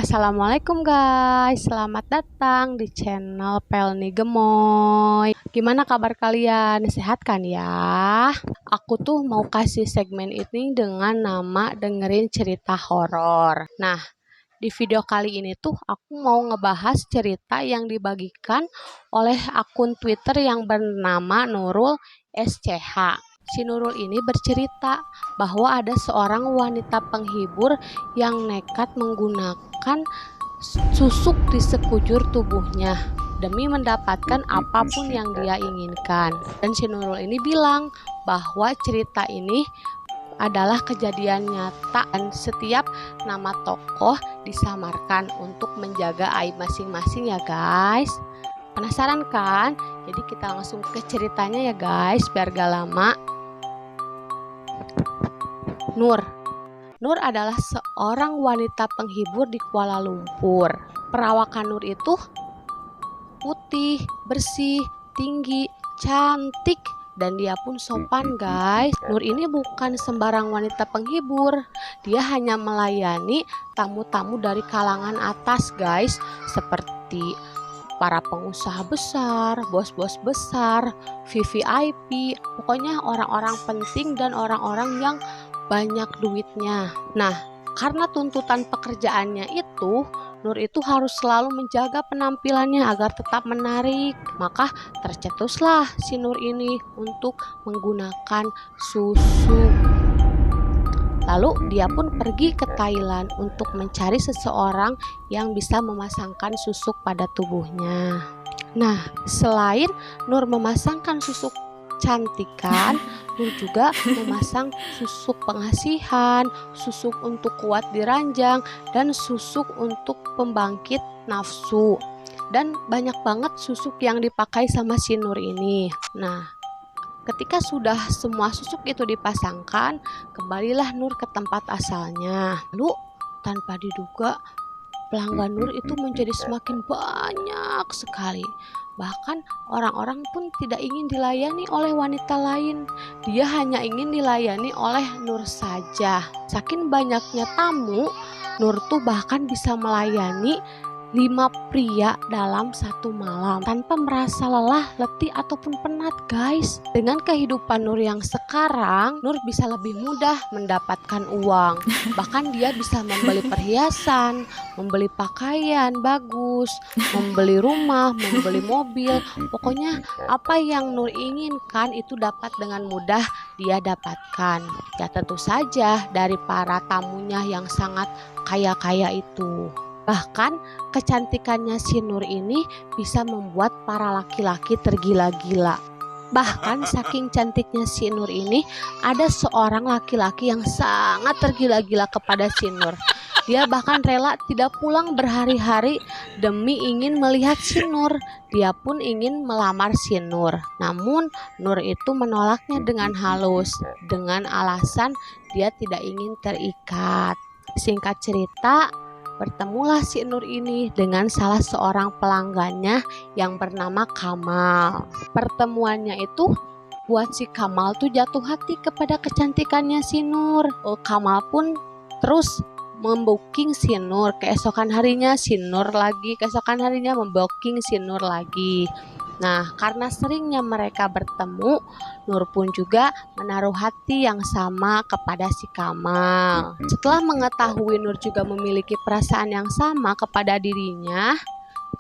Assalamualaikum guys, selamat datang di channel Pelni Gemoy. Gimana kabar kalian? Sehat kan ya? Aku tuh mau kasih segmen ini dengan nama dengerin cerita horor. Nah, di video kali ini tuh aku mau ngebahas cerita yang dibagikan oleh akun Twitter yang bernama Nurul SCH. Si Nurul ini bercerita bahwa ada seorang wanita penghibur yang nekat menggunakan susuk di sekujur tubuhnya demi mendapatkan apapun yang dia inginkan. Dan si Nurul ini bilang bahwa cerita ini adalah kejadian nyata dan setiap nama tokoh disamarkan untuk menjaga aib masing-masing ya guys. Penasaran kan? Jadi kita langsung ke ceritanya ya guys, biar gak lama. Nur adalah seorang wanita penghibur di Kuala Lumpur. Perawakan Nur itu putih, bersih, tinggi, cantik, dan dia pun sopan guys. Nur ini bukan sembarang wanita penghibur. Dia hanya melayani tamu-tamu dari kalangan atas guys, seperti para pengusaha besar, bos-bos besar, VVIP, pokoknya orang-orang penting dan orang-orang yang banyak duitnya. Nah, karena tuntutan pekerjaannya itu, Nur itu harus selalu menjaga penampilannya agar tetap menarik. Maka tercetuslah si Nur ini untuk menggunakan susuk. Lalu dia pun pergi ke Thailand untuk mencari seseorang yang bisa memasangkan susuk pada tubuhnya. Nah, selain Nur memasangkan susuk cantikan, Nur juga memasang susuk pengasihan, susuk untuk kuat di ranjang, dan susuk untuk pembangkit nafsu. Dan banyak banget susuk yang dipakai sama si Nur ini. Nah, ketika sudah semua susuk itu dipasangkan, kembalilah Nur ke tempat asalnya. Lalu tanpa diduga, pelanggan Nur itu menjadi semakin banyak sekali. Bahkan orang-orang pun tidak ingin dilayani oleh wanita lain. Dia hanya ingin dilayani oleh Nur saja. Saking banyaknya tamu, Nur tuh bahkan bisa melayani 5 pria dalam satu malam tanpa merasa lelah, letih ataupun penat guys. Dengan kehidupan Nur yang sekarang, Nur bisa lebih mudah mendapatkan uang. Bahkan dia bisa membeli perhiasan, membeli pakaian bagus, membeli rumah, membeli mobil. Pokoknya apa yang Nur inginkan itu dapat dengan mudah dia dapatkan. Ya tentu saja dari para tamunya yang sangat kaya-kaya itu. Bahkan kecantikannya si Nur ini bisa membuat para laki-laki tergila-gila. Bahkan saking cantiknya si Nur ini, ada seorang laki-laki yang sangat tergila-gila kepada si Nur. Dia bahkan rela tidak pulang berhari-hari demi ingin melihat si Nur. Dia pun ingin melamar si Nur. Namun Nur itu menolaknya dengan halus, dengan alasan dia tidak ingin terikat. Singkat cerita, bertemulah si Nur ini dengan salah seorang pelanggannya yang bernama Kamal. Pertemuannya itu buat si Kamal tuh jatuh hati kepada kecantikannya si Nur. Kamal pun terus membooking si Nur. Keesokan harinya si Nur lagi, keesokan harinya membooking si Nur lagi. Nah, karena seringnya mereka bertemu, Nur pun juga menaruh hati yang sama kepada si Kamal. Setelah mengetahui Nur juga memiliki perasaan yang sama kepada dirinya,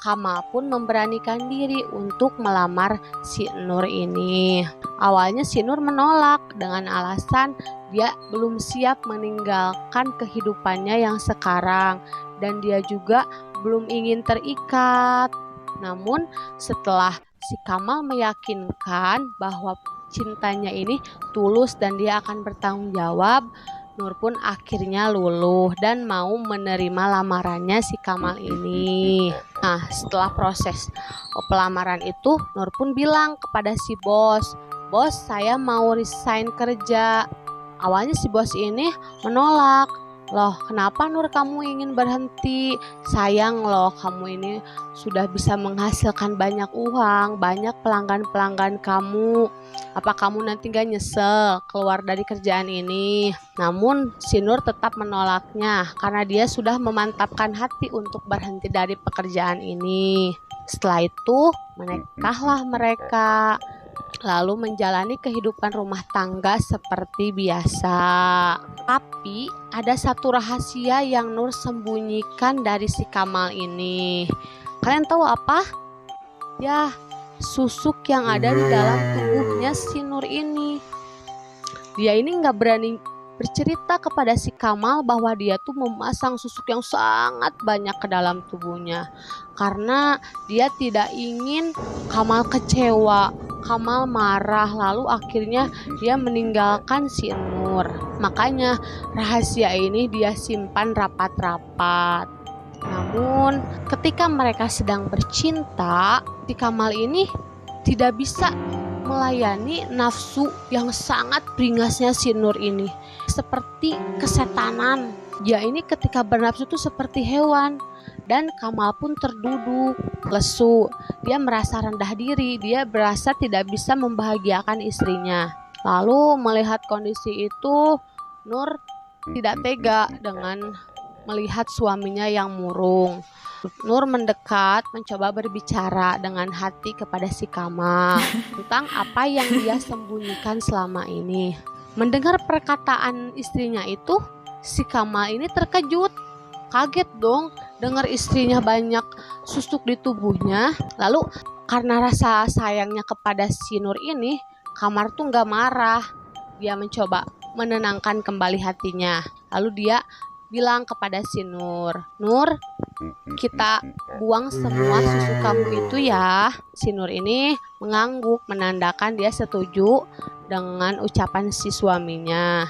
Kamal pun memberanikan diri untuk melamar si Nur ini. Awalnya si Nur menolak dengan alasan dia belum siap meninggalkan kehidupannya yang sekarang dan dia juga belum ingin terikat. Namun setelah si Kamal meyakinkan bahwa cintanya ini tulus dan dia akan bertanggung jawab, Nur pun akhirnya luluh dan mau menerima lamarannya si Kamal ini. Nah, setelah proses pelamaran itu, Nur pun bilang kepada si bos, "Bos, saya mau resign kerja." Awalnya si bos ini menolak. "Loh, kenapa Nur kamu ingin berhenti? Sayang loh, kamu ini sudah bisa menghasilkan banyak uang, banyak pelanggan-pelanggan kamu. Apa kamu nanti gak nyesel keluar dari kerjaan ini?" Namun si Nur tetap menolaknya karena dia sudah memantapkan hati untuk berhenti dari pekerjaan ini. Setelah itu menikahlah mereka, lalu menjalani kehidupan rumah tangga seperti biasa. Tapi ada satu rahasia yang Nur sembunyikan dari si Kamal ini. Kalian tahu apa? Ya, susuk yang ada di dalam tubuhnya si Nur ini. Dia ini nggak berani bercerita kepada si Kamal bahwa dia tuh memasang susuk yang sangat banyak ke dalam tubuhnya. Karena dia tidak ingin Kamal kecewa, Kamal marah, lalu akhirnya dia meninggalkan si Nur. Makanya rahasia ini dia simpan rapat-rapat. Namun ketika mereka sedang bercinta, si Kamal ini tidak bisa melayani nafsu yang sangat beringasnya si Nur ini. Seperti kesetanan. Dia ini ketika bernafsu itu seperti hewan. Dan Kamal pun terduduk, lesu. Dia merasa rendah diri, dia merasa tidak bisa membahagiakan istrinya. Lalu melihat kondisi itu, Nur tidak tega dengan melihat suaminya yang murung. Nur mendekat, mencoba berbicara dengan hati kepada si Kamal tentang apa yang dia sembunyikan selama ini. Mendengar perkataan istrinya itu, si Kamal ini terkejut, kaget dong dengar istrinya banyak susuk di tubuhnya. Lalu karena rasa sayangnya kepada si Nur ini, Kamal tuh gak marah. Dia mencoba menenangkan kembali hatinya. Lalu dia bilang kepada si Nur, "Nur, kita buang semua susu kamu itu ya." Si Nur ini mengangguk, menandakan dia setuju dengan ucapan si suaminya.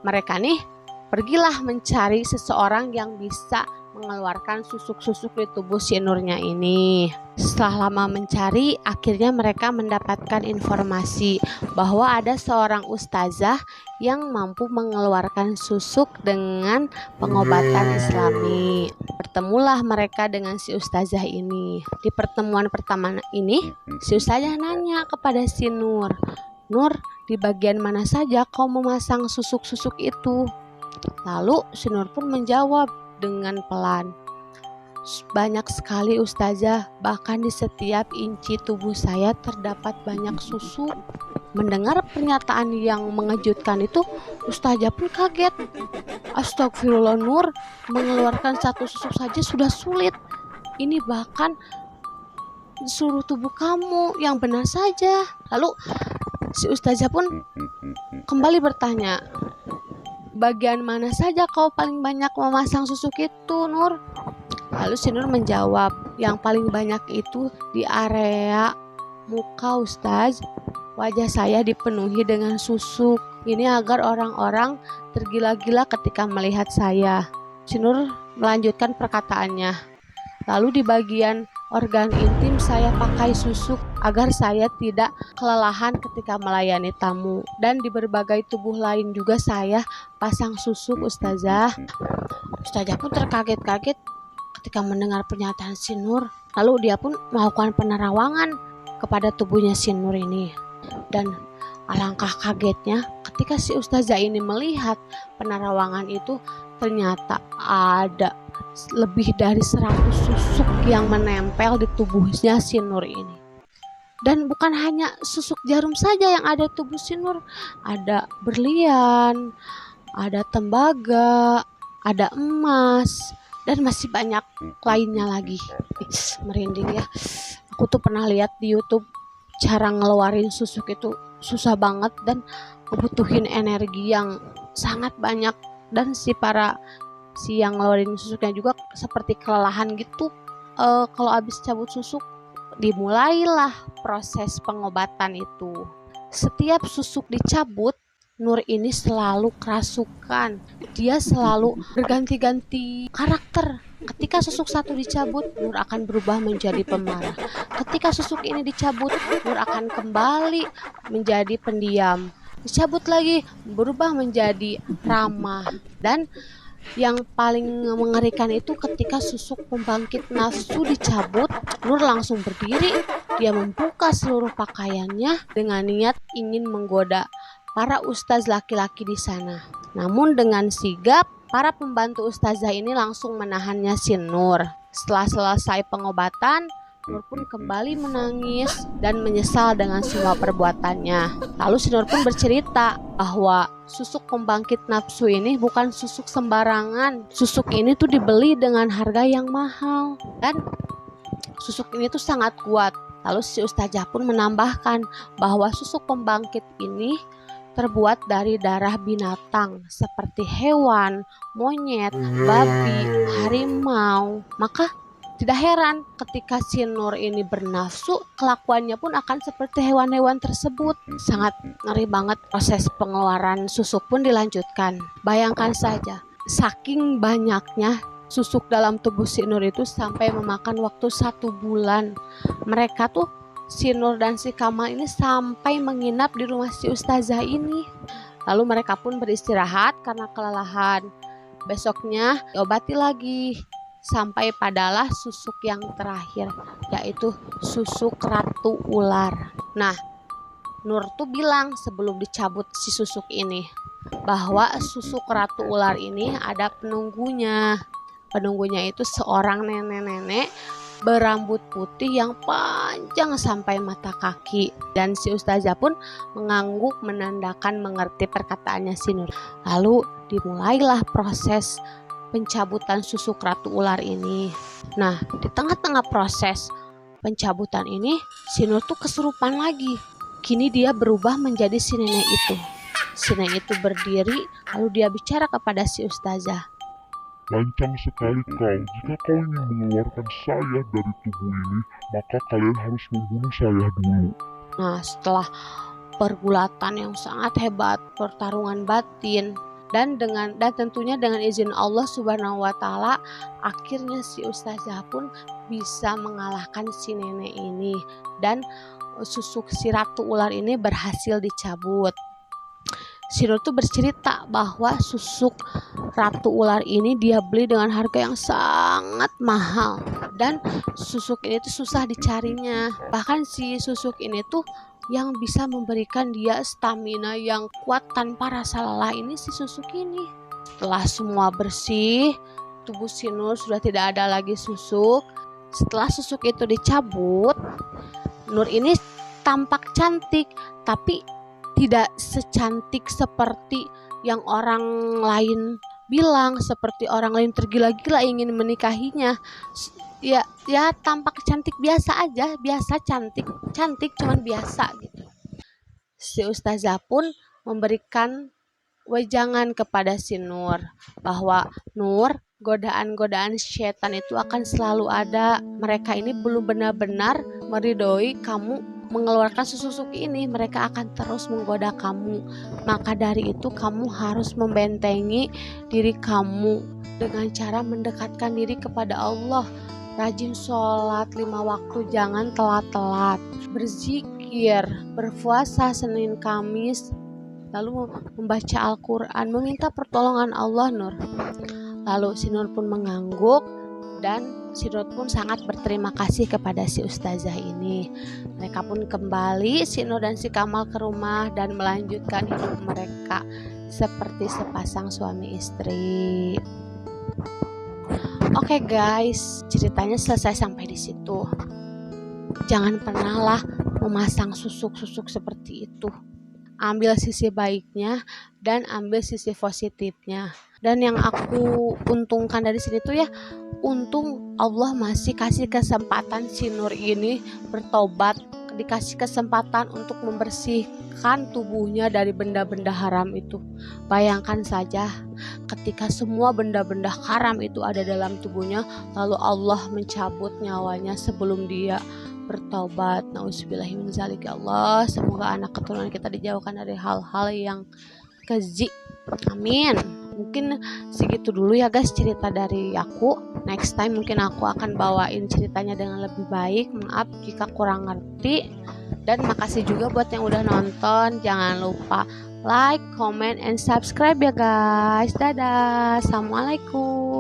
Mereka nih pergilah mencari seseorang yang bisa mengeluarkan susuk-susuk di tubuh si Nurnya ini. Setelah lama mencari, akhirnya mereka mendapatkan informasi bahwa ada seorang ustazah yang mampu mengeluarkan susuk dengan pengobatan Islami. Bertemulah mereka dengan si ustazah ini. Di pertemuan pertama ini, si ustazah nanya kepada si Nur, "Nur, di bagian mana saja kau memasang susuk-susuk itu?" Lalu si Nur pun menjawab dengan pelan, "Banyak sekali ustazah, bahkan di setiap inci tubuh saya terdapat banyak susuk." Mendengar pernyataan yang mengejutkan itu, ustazah pun kaget. "Astagfirullah Nur, mengeluarkan satu susuk saja sudah sulit. Ini bahkan di seluruh tubuh kamu, yang benar saja." Lalu si ustazah pun kembali bertanya, "Bagian mana saja kau paling banyak memasang susuk itu, Nur?" Lalu si Nur menjawab, "Yang paling banyak itu di area muka, Ustaz. Wajah saya dipenuhi dengan susuk. Ini agar orang-orang tergila-gila ketika melihat saya." Si Nur melanjutkan perkataannya, "Lalu di bagian organ intim saya pakai susuk agar saya tidak kelelahan ketika melayani tamu. Dan di berbagai tubuh lain juga saya pasang susuk, Ustazah." Ustazah pun terkaget-kaget ketika mendengar pernyataan si Nur. Lalu dia pun melakukan penerawangan kepada tubuhnya si Nur ini. Dan alangkah kagetnya ketika si ustazah ini melihat penerawangan itu, ternyata ada lebih dari 100 susuk yang menempel di tubuhnya si Nur ini. Dan bukan hanya susuk jarum saja yang ada di tubuh si Nur, ada berlian, ada tembaga, ada emas, dan masih banyak lainnya lagi. Merinding ya. Aku tuh pernah lihat di YouTube cara ngeluarin susuk itu susah banget dan ngebutuhin energi yang sangat banyak, dan si yang ngeluarin susuknya juga seperti kelelahan gitu. Kalau habis cabut susuk, dimulailah proses pengobatan itu. Setiap susuk dicabut, Nur ini selalu kerasukan. Dia selalu berganti-ganti karakter. Ketika susuk satu dicabut, Nur akan berubah menjadi pemarah. Ketika susuk ini dicabut, Nur akan kembali menjadi pendiam. Dicabut lagi, berubah menjadi ramah. Dan Yang paling mengerikan itu ketika susuk pembangkit nafsu dicabut, Nur langsung berdiri. Dia membuka seluruh pakaiannya dengan niat ingin menggoda para ustaz laki-laki di sana. Namun dengan sigap, para pembantu ustazah ini langsung menahannya si Nur. Setelah selesai pengobatan, Nur pun kembali menangis dan menyesal dengan semua perbuatannya. Lalu si Nur pun bercerita bahwa susuk pembangkit nafsu ini bukan susuk sembarangan. Susuk ini tuh dibeli dengan harga yang mahal dan susuk ini tuh sangat kuat. Lalu si ustazah pun menambahkan bahwa susuk pembangkit ini terbuat dari darah binatang seperti hewan, monyet, babi, harimau. Maka tidak heran ketika si Nur ini bernafsu, kelakuannya pun akan seperti hewan-hewan tersebut. Sangat ngeri banget. Proses pengeluaran susuk pun dilanjutkan. Bayangkan saja, saking banyaknya susuk dalam tubuh si Nur itu sampai memakan waktu 1 bulan. Mereka tuh, si Nur dan si Kamal ini sampai menginap di rumah si ustazah ini. Lalu mereka pun beristirahat karena kelelahan. Besoknya diobati lagi. Sampai padalah susuk yang terakhir, yaitu susuk ratu ular. Nah, Nur tuh bilang sebelum dicabut si susuk ini, bahwa susuk ratu ular ini ada penunggunya. Penunggunya itu seorang nenek-nenek berambut putih yang panjang sampai mata kaki. Dan si ustazah pun mengangguk menandakan mengerti perkataannya si Nur. Lalu dimulailah proses pencabutan susuk ratu ular ini. Nah, di tengah-tengah proses pencabutan ini, si Nur tuh kesurupan lagi. Kini dia berubah menjadi si nenek itu. Si nenek itu berdiri, lalu dia bicara kepada si ustazah. Lancang sekali kau. Jika kau ingin mengeluarkan saya dari tubuh ini, maka kalian harus membunuh saya dulu. Nah, setelah pergulatan yang sangat hebat, pertarungan batin, dan tentunya dengan izin Allah Subhanahu wa Ta'ala, akhirnya si ustazah pun bisa mengalahkan si nenek ini dan susuk si ratu ular ini berhasil dicabut. Si Nur tuh bercerita bahwa susuk ratu ular ini dia beli dengan harga yang sangat mahal dan susuk ini tuh susah dicarinya. Bahkan si susuk ini tuh yang bisa memberikan dia stamina yang kuat tanpa rasa lelah ini si susuk ini. Setelah semua bersih, tubuh si Nur sudah tidak ada lagi susuk. Setelah susuk itu dicabut, Nur ini tampak cantik, tapi tidak secantik seperti yang orang lain bilang, seperti orang lain tergila-gila ingin menikahinya. Ya tampak cantik biasa aja, biasa cantik cuman biasa gitu. Si ustazah pun memberikan wejangan kepada si Nur bahwa Nur, godaan-godaan setan itu akan selalu ada. Mereka ini belum benar-benar meridhoi kamu mengeluarkan susuk ini, mereka akan terus menggoda kamu. Maka dari itu kamu harus membentengi diri kamu dengan cara mendekatkan diri kepada Allah. Rajin sholat 5 waktu, jangan telat-telat. Berzikir, berpuasa Senin Kamis, lalu membaca Al-Quran, meminta pertolongan Allah, Nur. Lalu si Nur pun mengangguk dan si Nur pun sangat berterima kasih kepada si ustazah ini. Mereka pun kembali, si Nur dan si Kamal, ke rumah dan melanjutkan hidup mereka seperti sepasang suami istri. Oke guys, ceritanya selesai sampai di situ. Jangan pernahlah memasang susuk-susuk seperti itu. Ambil sisi baiknya dan ambil sisi positifnya. Dan yang aku untungkan dari sini tuh ya, untung Allah masih kasih kesempatan si Nur ini bertobat, dikasih kesempatan untuk membersihkan tubuhnya dari benda-benda haram itu. Bayangkan saja ketika semua benda-benda haram itu ada dalam tubuhnya, lalu Allah mencabut nyawanya sebelum dia bertobat. Nauzubillahi min dzalik. Allah, semoga anak keturunan kita dijauhkan dari hal-hal yang keji. Amin. Mungkin segitu dulu ya guys cerita dari aku. Next time mungkin aku akan bawain ceritanya dengan lebih baik. Maaf jika kurang ngerti. Dan makasih juga buat yang udah nonton. Jangan lupa like, comment, and subscribe ya guys. Dadah. Assalamualaikum.